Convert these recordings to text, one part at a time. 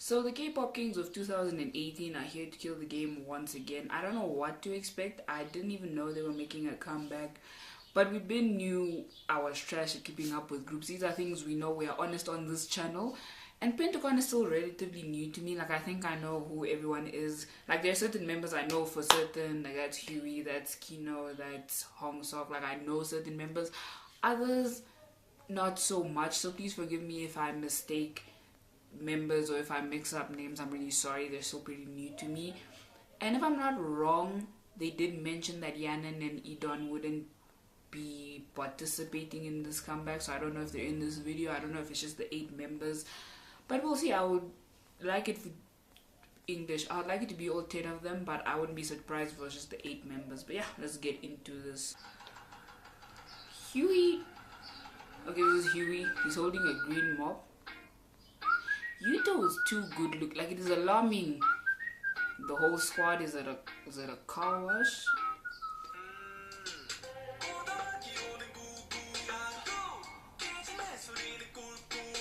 So the K-pop kings of 2018 are here to kill the game once again. I don't know what to expect. I didn't even know they were making a comeback. But we been knew I was trash at keeping up with groups. These are things we know. We are honest on this channel. And Pentagon is still relatively new to me. Like, I think I know who everyone is. Like, there are certain members I know for certain. Like, that's Huey, that's Kino, that's Hong Sok. Like, I know certain members. Others, not so much. So please forgive me if I mistake members or if I mix up names. I'm really sorry. They're still pretty new to me. And if I'm not wrong, they did mention that Yanan and Idon wouldn't be participating in this comeback. So I don't know if they're in this video. I don't know if it's just the 8 members. But we'll see. I would like it for English. I would like it to be all 10 of them, but I wouldn't be surprised if it was just the 8 members. But yeah, let's get into this. Huey. Okay, this is Huey. He's holding a green mop. Yuto is too good look. Like, it is alarming. The whole squad is at a car wash.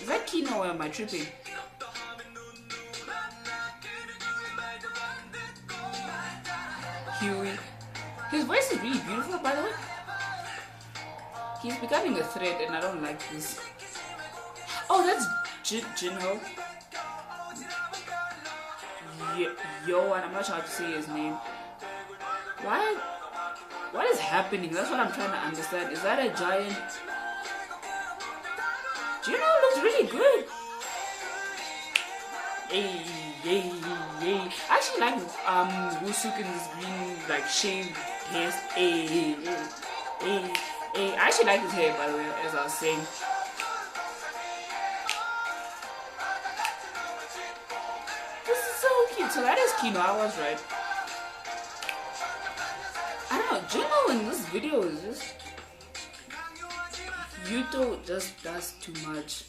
Is that Kino or am I tripping? Huey. His voice is really beautiful, by the way. He's becoming a threat and I don't like this. Oh, that's Jinho. Yo, and I'm not sure how to say his name. What is happening? That's what I'm trying to understand. Is that a giant? Jinho looks really good. Hey. I actually like Wusuk in this green, like, shaved hair. Hey. I actually like his hair, by the way, as I was saying. This is so cute. So that is Kino. I was right. I don't know. Jinho in this video is just... Yuto just does too much.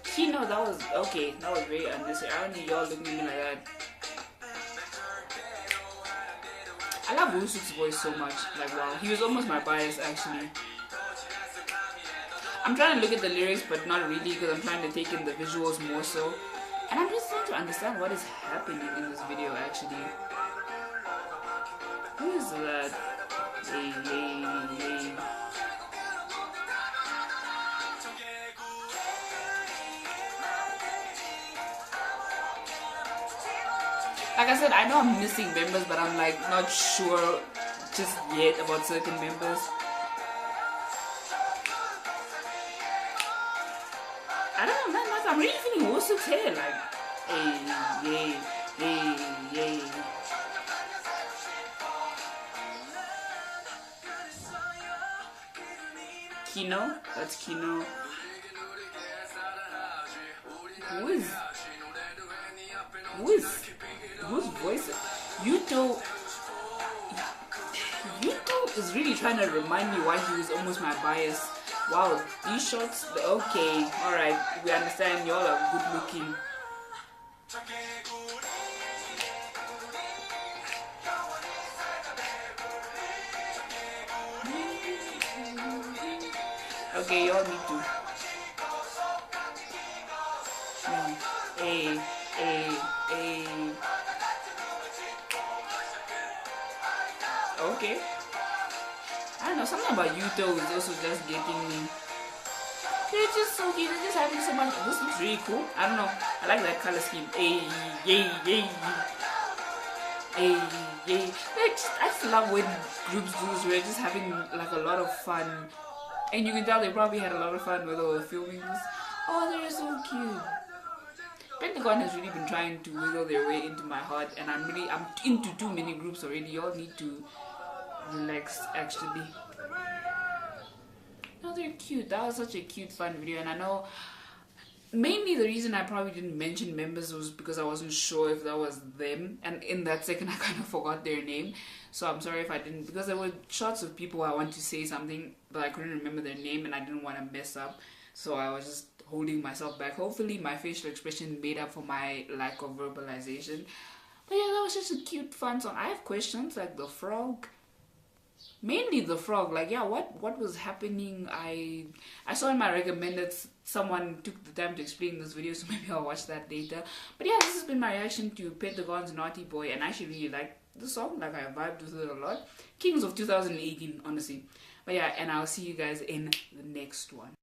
Kino, that was okay. That was very unnecessary. I don't need y'all looking at me like that. I love Wusuk's voice so much. Like, wow, he was almost my bias actually. I'm trying to look at the lyrics, but not really, because I'm trying to take in the visuals more so. And I'm just trying to understand what is happening in this video actually. Who is that? Hey. Like I said, I know I'm missing members, but I'm like not sure just yet about certain members. I don't know, man. I'm really feeling Wusuk's hair. Like, hey. Kino, that's Kino. Whose voice? Yuto is really trying to remind me why he was almost my bias. Wow, these shots, okay, alright, we understand y'all are good looking. Okay, y'all need to. Hey. Okay. I don't know, something about Yuto is also just getting me. They're just so cute, they're just having so much. This looks really cool. I don't know. I like that color scheme. Hey. I just love when groups do this. We're just having like a lot of fun. And you can tell they probably had a lot of fun when they were filming this. Oh, they're so cute. Pentagon has really been trying to wiggle their way into my heart, and I'm into too many groups already. Y'all need to relax actually. No, they're cute. That was such a cute fun video, and I know mainly the reason I probably didn't mention members was because I wasn't sure if that was them, and in that second I kind of forgot their name. So I'm sorry if I didn't, because there were shots of people I want to say something but I couldn't remember their name and I didn't want to mess up, so I was just holding myself back. Hopefully my facial expression made up for my lack of verbalization. But yeah, that was just a cute fun song. I have questions like the frog. mainly the frog. Like, yeah, what was happening? I saw in my recommended, someone took the time to explain this video, so maybe I'll watch that later. But yeah, this has been my reaction to Pentagon's Naughty Boy, and I actually really like the song. Like, I vibed with it a lot. Kings of 2018, honestly. But yeah, and I'll see you guys in the next one.